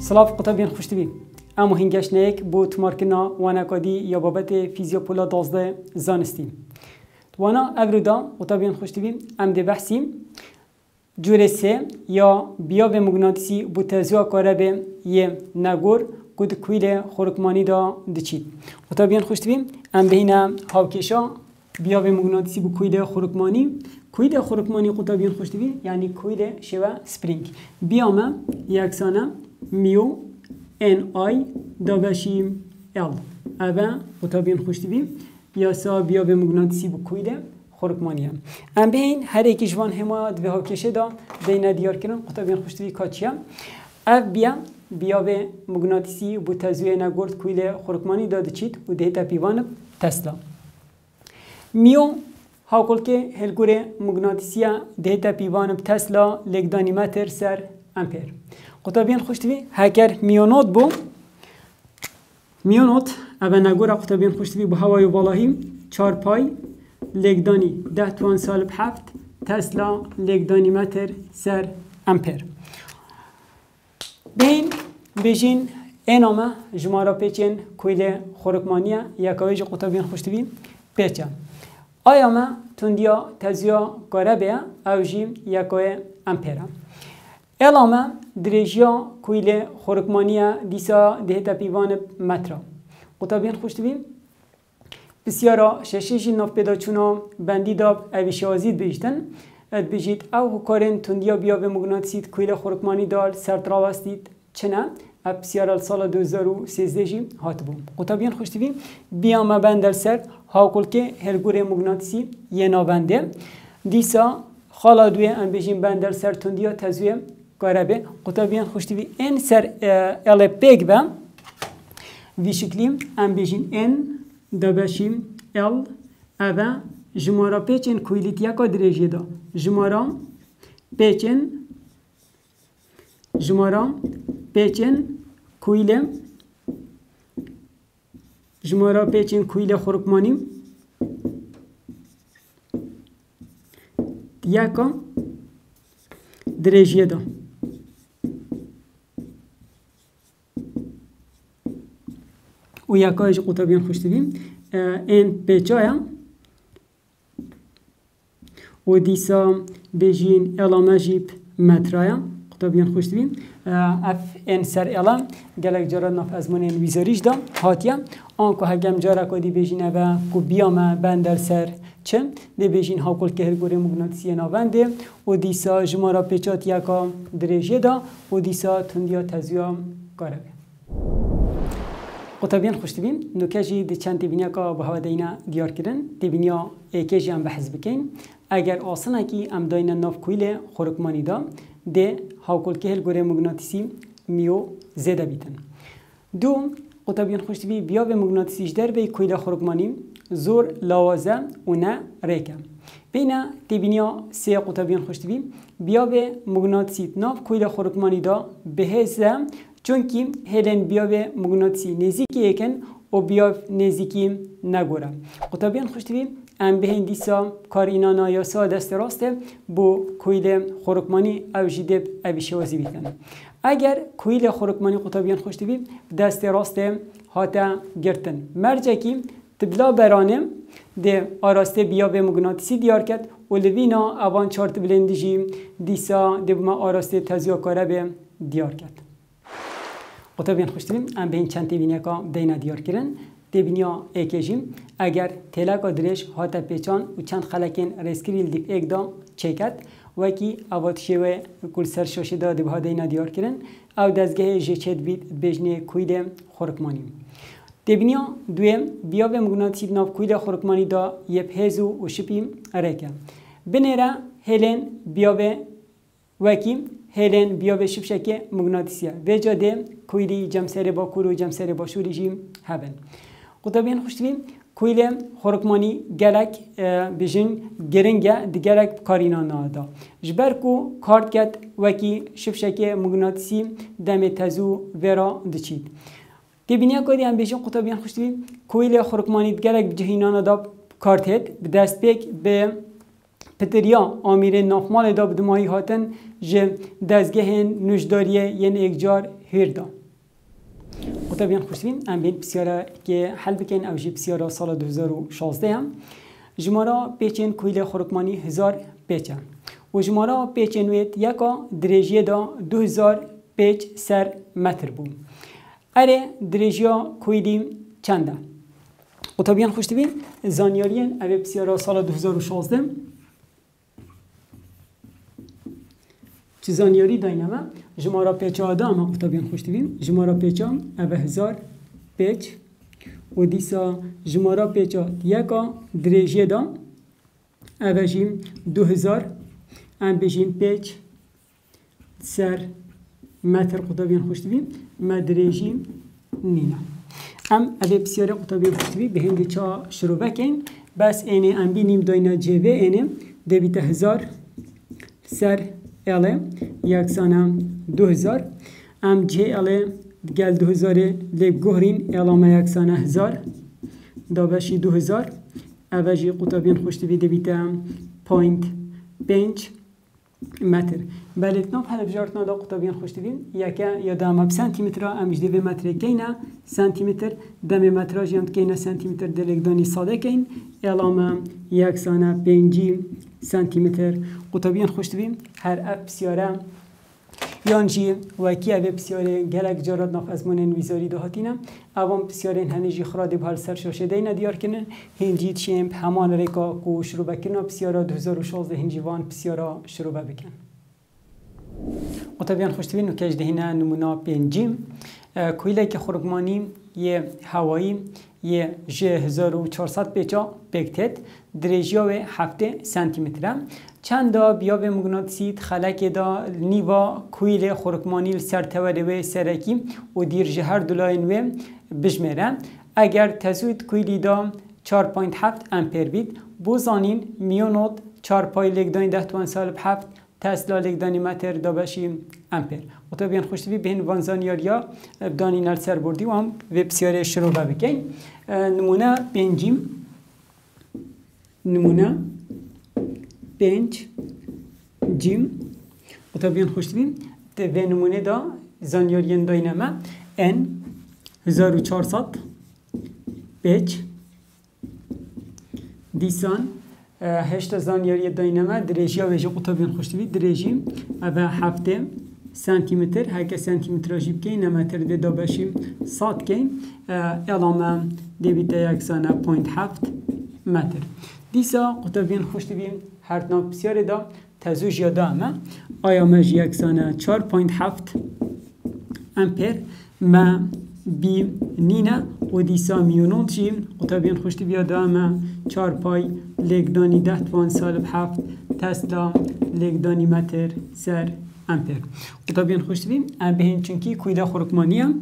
سلاف قطبین خوشت بی. اما هنگش نیک بود مارکنا وانکادی یا بابت فیزیوپولا 12 زانستیم. وانا ابرودا قطبین خوشت بی. ام ده بحثیم جوره سه یا بیاب مغناطیسی بو تزویا کاربه یه نگور کد کویل خورکمانی دا دچید. قطبین خوشت بی. ام بهینا هاوکشا بیاب مغناطیسی بو کویل خورکمانی قطبین خوشت بی. یعنی کویل شوا سپرینگ. بیامه یکسانه میو ان آی دابشیم ال. اوه قطبین خوشت بی. یاسا بیاب مغناطیسی بو کویل خورکمانیه. ام بین هر یکی جوان هما دوه هاوکشه دا بین دیار کردن قطبین خوشت بی کاتیا. اف بیاب مغناطیسی بو تزویه نگورد کویل خورکمانی داده چید و دهتا پیوان تسلا. میو هاکل که هلگوره مغناطیسیه دهتا پیوان تسلا لگدانی متر سر امپیر. قطبین خوشت بی هکر میونوت بو میونوت اوه نگوره قطبین خوشت بی بو هوای بالاهیم 4 پای لگدانی 10 توان سالب 7 تسلا لگدانی متر سر امپیر. بین بیشین اینامه جمارا پیچین کویل خورکمانیه یکایج قطبین خوشت بی پیچه. آیا ما تندیا تزیا کاربه اوجی یکای امپیره. الامه درجیا کویل خورکمانیه دیسا دهتا پیوان مترا. قطبین خوشت بی بسیارا ششیشی ناف پیدا چونا بندی داب اویشازید بیشتن اد بجید او کارن تندیا بیا به مغناطیسیت کویل خورکمانی دال سرتراوستید چنه بسیار سال 2013 جی هات بوم. قطبین خوشت بی بیام بندر سر هاکل که هرگوره مغناطیسی یه نابنده دیسا خالا دوی ام بجیم بندر سر تندیا تزویه کاربه. قطبین خوشت بی ان سر ال پیگ بم وی شکلیم ام بجیم ان دبشیم ال اوه جمارا پیچن کویلیت یکا درجه دا جمارا پیچن کویل خورکمانی یکا درجه دا و یکایش قطبین خوشت بیم این پیچایا و دیسا بجین الامه جیب مترایا قطبین خوشت بیم اف این سر الام گلک جارا ناف ازمون این ویزاریش دا هاتیا آنکو هگم جارا کدی بجینه و کو بیامه بندر سر چه دی بجین هاکل که هرگوری مغناطیسی نابنده و دیسا جمارا پیچات یکا درجه دا و دیسا تندیا تزویا کاربه. قطبین خوشت بیم نوکجی دی چند تبینیا که به هوا دینا دیار کردن تبینیا ایکجی هم بحث بکن اگر آسانه کی ام داینا ناف کویل خورکمانی دا ده هاکل که هلگوره مغناطیسی میو زده بیتن. دو قطبین خوشت بی بیا به مغناطیسیش در به کویل خورکمانی زور لوازه و نه ریکه. بینا تبینیا سه قطبین خوشت بی بیا به مغناطیسی ناف کویل خورکمانی دا بهزه چونکی هلن بیاب مغناطیسی نزدیکی یکن و بیاب نزدیکی نگوره. قطبین خوشت بی ام بهین دیسا کار اینانا یا سا دست راسته بو کویل خورکمانی او جیدب اویشوازی بیتن. اگر کویل خورکمانی قطبین خوشت بی دست راسته هاتا گرتن. مرجع کی تبلا برانه ده آراسته بیاب مغناطیسی دیار کرد و لوینا اوان چارت بلندجی دیسا دبما آراسته تزیا کاره به دیار کرد. قطبین خوشت بیم ام به این چند تبینیا که دینا دیار کردن تبینیا ایکجیم اگر تلاک درش هاتا پیچان و چند خلکین ریسکریل دیپ ایک دام چکت و کی اوات شوه کل سر شاشه دا دبها دینا دیار کردن او دزگه جچت بید بجنه کویل خورکمانی. تبینیا دویم بیاب مغناطیسی ناف کویل خورکمانی دا یه پهزو و شپیم ریکه. بنره هلن بیاب وکی هلن بیاب شبشکه مغناطیسیه و جاده کویلی جمسر باکور و جمسر باشوری جیم هبن. قطبین خوشت بیم کویل خورکمانی گلک بجن گرنگه دی گلک کارینا نادا. جبر کو کارت کت وکی شبشکه مغناطیسی دم تزو ورا دچید. تبینیا کدی هم بجن قطبین خوشت بیم کویل خورکمانی گلک بجهینا نادا کارت هد به دست پیک به پتریا آمیر نافمال دا بدمایی هاتن جه دزگه نوشداریه ین اگجار هیر دا. قطبیان خوشتوین ام بین بسیاره که حل بکن او جی بسیاره سال 2016 هم جمارا پیچین کویل خورکمانی 1000 پیچن و جمارا پیچین وید یکا دریجیه دا 2000 پیچ سر متر بوم. اره دریجیا کویلی چنده؟ قطبیان خوشتوین زانیارین او بسیاره سال 2016 چه زانیاری داینمه جمارا پیچ آده اما قطبیان خوشتوین جمارا پیچا او 1000 پیچ و دیسا جمارا پیچا یکا دریجیه دا او جیم 2000 ام بجین پیچ سر متر قطبیان خوشتوین مدریجی نینا ام اوه بسیاره قطبیان خوشتوین به هنگی چا شروع بکن بس اینه ام بینیم داینا جوه اینه دویت 1000 سر اله یکسانه 2000 ام جه اله گل 2000 لیب گهرین الامه یکسانه 1000 دابشی 2000 اوه جی قطبیان خوشتوین دویت 0.5 متر بلد ناب هل بجارتنا دا قطبیان خوشتوین یکا یا دام سانتیمتر امش دوی متر کینا سانتیمتر دم متر جیمت کینا سانتیمتر دلگدانی ساده کین الامه یکسانه 5 سانتیمتر قطبیان خوشتوین هر اف بسیاره یانجی وکی اوه بسیاره گلک جارات ناف ازمان ویزاری دا هاتینه اوام بسیاره هنجی خرادی بحال سر شاشه دینا دیار کنن هنجی چیمپ همان ریکا کو شروع بکنن بسیاره 2016 هنجی وان بسیاره شروع بکن قطبیان خوشتوین نکش دهینه نمونا پینجیم کویله که خورگمانی یه هوایی یه 1400 پیچا بکتت دریجیا و 7 سانتیمتره چند دا بیا به مغناطیسیت خلک دا نیوا کویل خورکمانی سرتوره و سرکی و دیر جهر دولاین و بجمره اگر تزوید کویلی دا 4.7 امپر بید بوزانین میونوت 4 پای لگدانی 10 تسلا لگدانی متر دا بشی امپر و تا بیان خوشتوی بین وانزانیاریا بدانی نل سر بردی و هم ویبسیاره شروع بکن نمونه پنجیم نمونه 5 جیم و تا بیان خوشتویم و نمونه دا زانیارین داینمه ان 1400 5 دیسان هشت زانیاری داینمه دریجی و ویژه قطع بیان خوشتوی دریجی و 7 سانتیمتر هکه سانتیمتر جیب که نمتر ده دا بشیم سات که الامه دیویده یکسانه 0.7 متر دیسا قطع بیان خوشتوی هر ناک بسیار دا تزوج یاده همه آیا مجی یکسانه 4.7 امپر ما بی نینه و دیسا میونوت جیم قطع بیان خوشتوی یاده همه 4 پای لگدانی 10 تسلا لگدانی متر سر امپر قطع بیان خوشتوی ام بهین چونکی کویده خورکمانی هم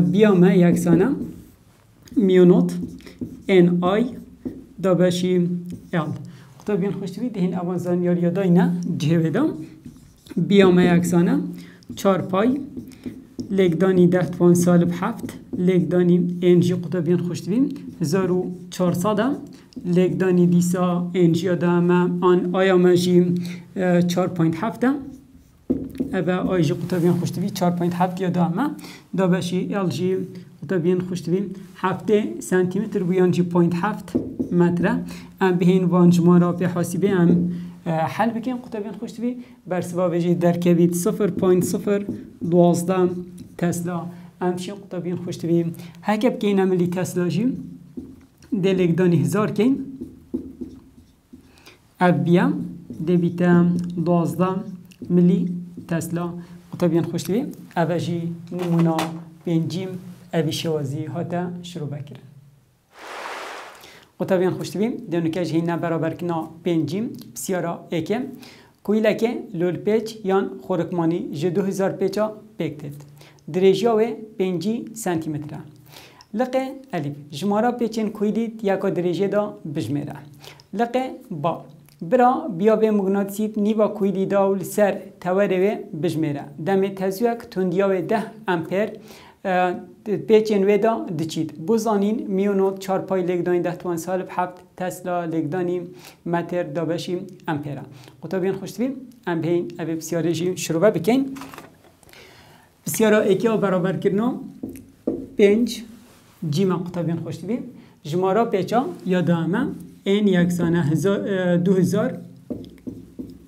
بیامه یکسانه میونوت ان آی دا بشی ال قطع بیان خوشتوی دهین اوان زانیاری داینه جهوه دا بیامه یکسانه 4 پای لگدانی 10 لگدانی انجی قطع بیان خوشتوی 1400 لگدانی دیسا انجی آدامه آن آیا مجی 4.7 اوه آیجی قطع بیان خوشتوی 4.7 یادامه دا بشی ال جی قطع بیان خوشتوی 7 سانتیمتر بیانجی 0.7 متره ام بهین وانجمارا به حاسبه ام حل بکن قطع بیان خوشتوی برسوا بجی درکبید 0.012 تسلا ام چی قطع بیان خوشتوی هکب که این عملی تسلا جی دلگدانی 1000 کن اب بیام دبیتا 12 ملی تسلا قطع بیان خوشتوی اوه جی نمونا پنجیم اوی شوازی هاتا شروع بکرن قطع بیان خوشتوی دنوکش هینه برابر کنا پنجیم بسیارا ایکه کویله که لول پیچ یان خورکمانی جه 2000 پیچا پیکتید دریجیا و 5 سانتیمتره لقه الف جمارا پیچین کویلیت یکا دریجه دا بجمره لقه با برا بیا به مغناطیسیت نیوا کویلی داول سر توره و بجمره دم تزویک تندیا و 10 امپر پیچین ویدا دچید بزانین میونوت 4 پای لگدانی 10 توان سالب 7 تسلا لگدانی متر دابشی امپیره. قطبیان خوشتی ام بین ابی بسیاری جی شروع بکن. بسیارا اکیا برابر کردن 5 جیما قطبیان خوشتی بیم. جمارا پیچا یا دامه این یکسانه 2000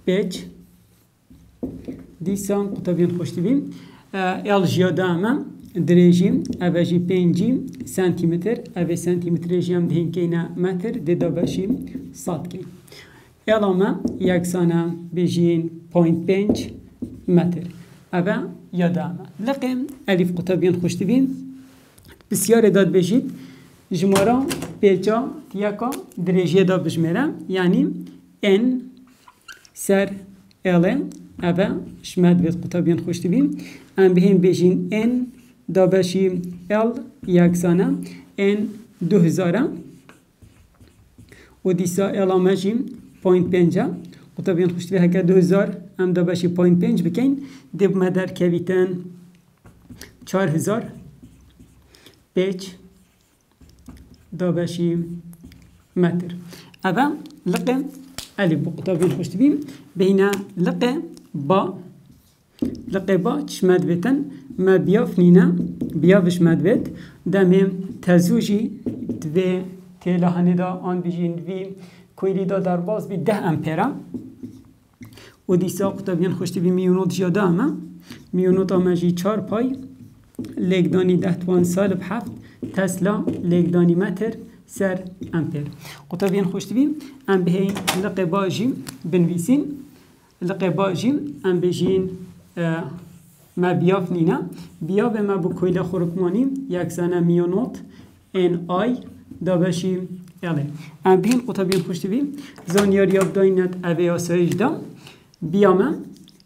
پیچ دیسان قطبیان خوشتی بیم. ال جیا دامه درجیم اوجی 5 سانتیمتر اوی سانتیمتر جیم دهین کینا متر ده باشیم 100 کین. الامه یکسانه بجین 0.5 متر. اوه یادامه. لقیم الف قطبیان خوشتی بیم. بسیار داد بجید جمارا پیچا تیاکا درجه دا بجمره یعنی n سر l اوه شمد بید قطبیان خوشتی بیم. ام بهیم بجین n دا باشی L یکسانه N 2000 و دیسا L آمجیم 0.5 قطبیان خوشتی به هکه 2000 ام دا باشی 0.5 بکن دب مدر کویتن 4000 پیچ دا باشی متر. اوه لقه علی با قطبیان خوشتی بیم بینه لقه با چشمد بیتن ما بیاف نینا بیافش مدوید دمیم تزوجی دوی تلهانی دا آن بیجین دوی کویلی دا در باز بی 10 امپیره و دیسا قطبیان خوشتی بی میونوت جاده اما میونوت آمجی 4 پای لگدانی 10 توان سالب 7 تسلا لگدانی متر سر امپیر. قطبیان خوشتی بی ام بهین لقبا جیم بنویسین لقبا جیم ام بیجین ما بیاف نینا بیاب ما بو کویل خورکمانی یکسانه میونوت ان آی دا باشی اله ام بین قطبیان خوشتی بیم زانیاری اب داینت اوی آسایش دا بیامه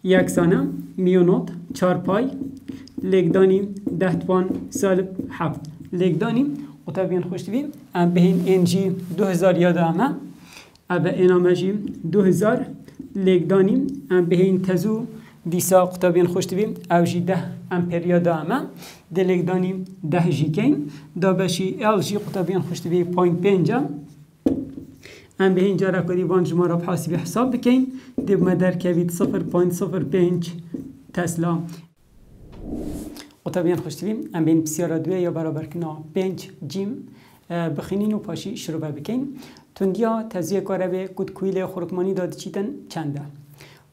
یکسانه میونوت 4 پای لگدانی 10 توان سالب 7 لگدانی قطبیان خوشتی بیم ام بین انجی 2000 یاد همه ابا انامجی 2000 لگدانی ام بین تزو دیسا قطبیان خوشتی بیم اوجی 10 امپریا دامه دلگدانی 10 جیکین دا باشی ال جی قطبیان خوشتی بیم 0.5 ام به اینجا را کدی وان جمعه حاسبی حساب بکن دب مدر کوید 0.05 تسلا قطبیان خوشتی بیم ام بین بسیار دوی یا برابر کنا 5 جیم بخینین و پاشی شروع بکن تندیا تزیه کاره به کد کویل خورکمانی داد چیتن چنده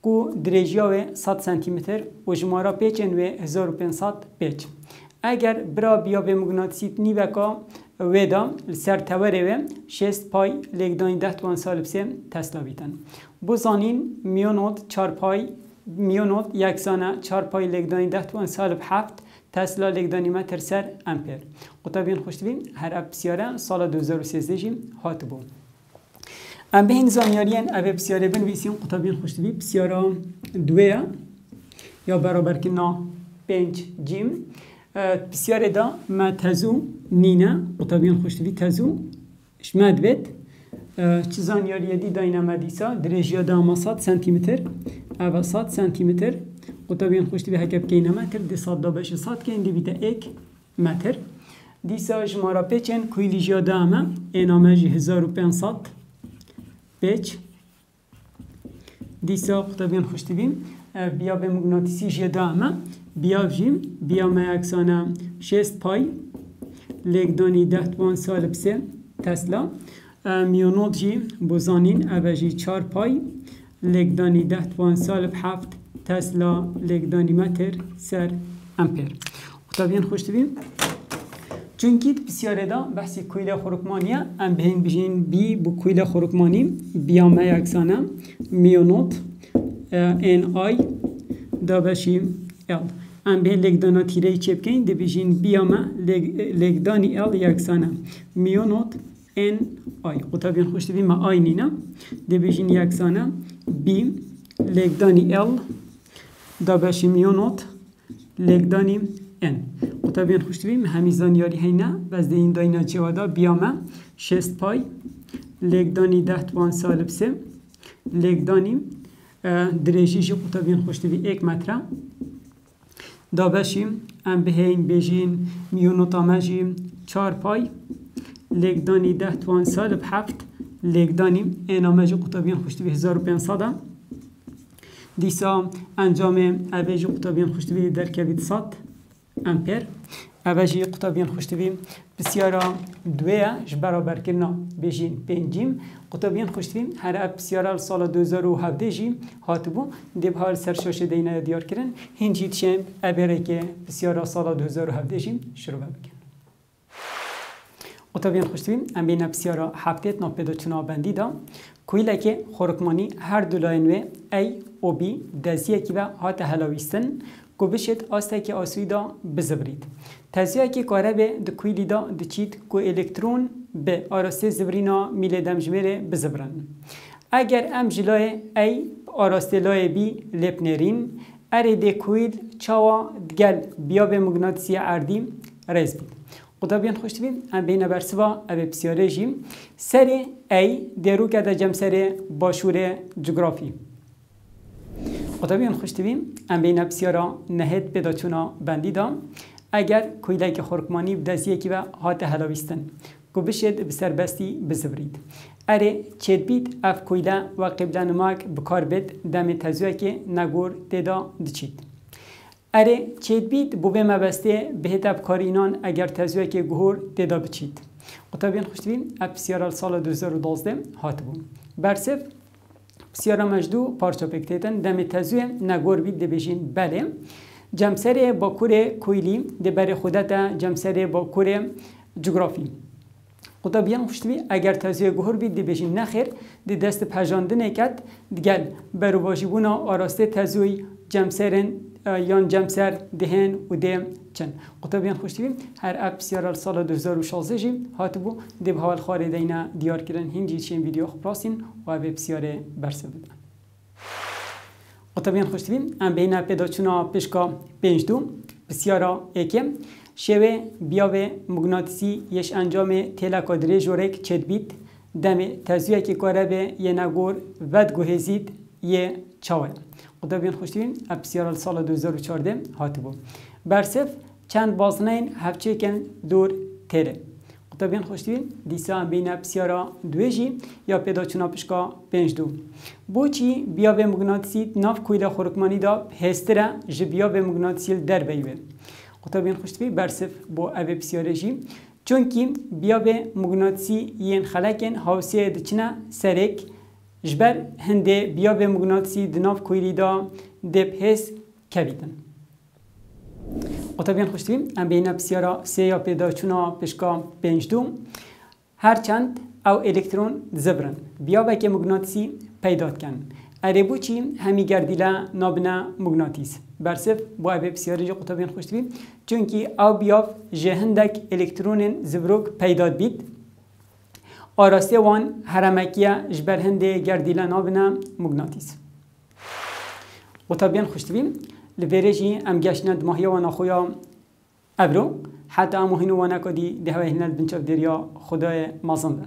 کو درجیاوه 100 سانتیمتر و جمارا پیچن و 1500 پیچ. اگر برا بیا به مغناطیسی نیوکا ودا سر توره و 6 پای لگدانی 10 توان سالب 3 تسلا بیتن. بزانین میونوت 4 پای میونوت یکسانه 4 پای لگدانی 10 توان سالب 7 تسلا لگدانی متر سر امپیر. قطبیان خوشتی بیم هر اب بسیاره سال 2013 جیم هات بو. ام به این زانیارین اوه بسیاره بنویسیم قطبیان خوشتی بیم بسیاره دویه یا برابر کنا 5 جیم بسیاره دا ما تزو نینه قطبیان خوشتی بیم تزو شمد بید چه زانیاریه دی داینه مدیسا درجیه دا ما 100 سانتیمتر اوه 100 سانتیمتر قطبیان خوشتی بیم هکب کینه متر دی 100 دا بشه 100 کین دی بیده 1 متر دیسا جمارا پیچن کویلی جا دامه اینامه جی 1500 پیچ دیسا قطبیان خوشتی بیم بیا به مغناطیسی جدا اما بیا جیم بیا ما یکسانه 6 پای لگدانی 10 توان سالب 3 تسلا میونوت جی بزانین اوجی 4 پای لگدانی 10 توان سالب 7 تسلا لگدانی متر سر امپیر. قطبیان خوشتی بیم چونکی بسیاره دا بحثی کویل خورکمانیه ام بهین بجین بی بو کویل خورکمانی بیامه یکسانه میونوت ان آی دا بشیم ال ام بهین لگدانا تیره چه بکن دی بجین بیامه لگدانی ال یکسانه میونوت ان آی قطبیان خوشتی بیم آی نینا دی بجین یکسانه بی لگدانی ال دا بشیم میونوت لگدانی ان قطبیان خوشتی بیم همیزان یاری هینا بس ده این داینا جوادا بیامه 6 پای لگدانی 10 توان سالب 3 لگدانی درجیش قطبیان خوشتی بیم 1 متر دا بشیم ام بهین بیجین میونوتا مجی 4 پای لگدانی 10 توان سالب 7 لگدانی اینا مجی قطبیان خوشتوی 1500 دیسا انجام اویجی قطبیان خوشتوی در کوید 100 امپر اویجی قطبیان خوشتوی بسیارا دویه برابر کرنا بیجین پنجیم قطبیان خوشتوی هر اپ بسیارا سال 2017 جی هاتبو دیب حال سرشاش دینه دیار کرن هنجی تشم ابره که بسیارا سال 2017 جی شروع بکن قطبیان خوشتوی ام بین بسیارا هفتت ناپیدا چنا بندی دا کویله که خورکمانی هر دولاینوه ای او بی دزیه که به هات هلاویستن کو بشت آسته که آسوی دا بزبرید تزیه که کاره به دکویلی دا دچید کو الکترون به آراسته زبرینا میل دمجمره بزبرن اگر ام جلای ای آراسته لای بی لپنرین اره دکویل چاوا دگل بیا به مگناطیسی اردی ریز بید قطبیان خوشت بیم ام بین برسوا او بسیاره جیم سر ای درو که دا جمسر باشور جغرافی قطبیان خوشت بیم ام بین بسیارا نهد پیدا چونا بندی دا اگر کویله که خورکمانی بدازیه که به هات هلاویستن کو بشد بسر بستی بزبرید اره چید بید اف کویله و قبله نماک بکار بید دم تزوه که نگور دیدا دچید اره چید بید بوبه مبسته بهت ابکارینان اگر تزوه که گهور دیدا بچید قطبیان خوشت بیم اف بسیارا سال 2012 هات بون برسف بسیارا مجدو پارچا پکتیتن دم تزوه نگور بید دبیجین بله جمسر با کور کویلی دبر خودت جمسر با کور جغرافی قطبیان خوشتوی اگر تزوی گهر بید دبیجین نخیر دی دست پجاندن کد دیگل برو واجبونا آراسته تزوی جمسرن یان جمسر دهن و دم چن قطبیان خوشتوی هر اپ بسیار سال 2016 جی هاتبو دب حال خاره دینا دیار کردن هنجی چین ویدیو خبراسین و بسیار برسه بدن قطبیان خوشتوی ام بین پیدا چونا پیشکا 5 بسیارا اکم شوه بیاوه مگناطیسی یش انجام تلکا دریجورک چد بیت دم تزویه که کاره به یه نگور ود گوهزید یه چاوه قطبیان خوشتوین بسیار سال 2014 هاتبو برسف چند بازنین هفچه کن دور تره قطبیان خوشتوین دیسا هم بین بسیارا دویجی یا پیدا چونا پشکا 5 بوچی بیاوه مگناطیسی ناف کویل خورکمانی دا هستره جبیاوه مگناطیسی در بیوه قطبیان خوشتوی برسف با او بسیاره جی چونکی بیا به مگناطیسی ین خلکن هاوسیه دچنا سرک جبر هنده بیا به مگناطیسی دناف کویلی دا دب هست کویدن قطبیان خوشتوی ام بین بسیارا سه یا پیدا چونا پشکا 5 هر چند او الکترون زبرن بیا به که مگناطیسی پیدا کن اره بوچی همی گردیلا نابنا مگناطیس برسف با او بسیاری جو قطبیان خوشتوی چونکی او بیاف جهندک الکترون زبروک پیداد بید آراسته وان هرمکیه جبر هنده گردیلا نابنا مگناطیس قطبیان خوشتوی لبریجی ام گشند ماهی و ناخویا ابرو حتی امو هنو وانا کدی دهوه هنال بنچاف دریا خدای مازنده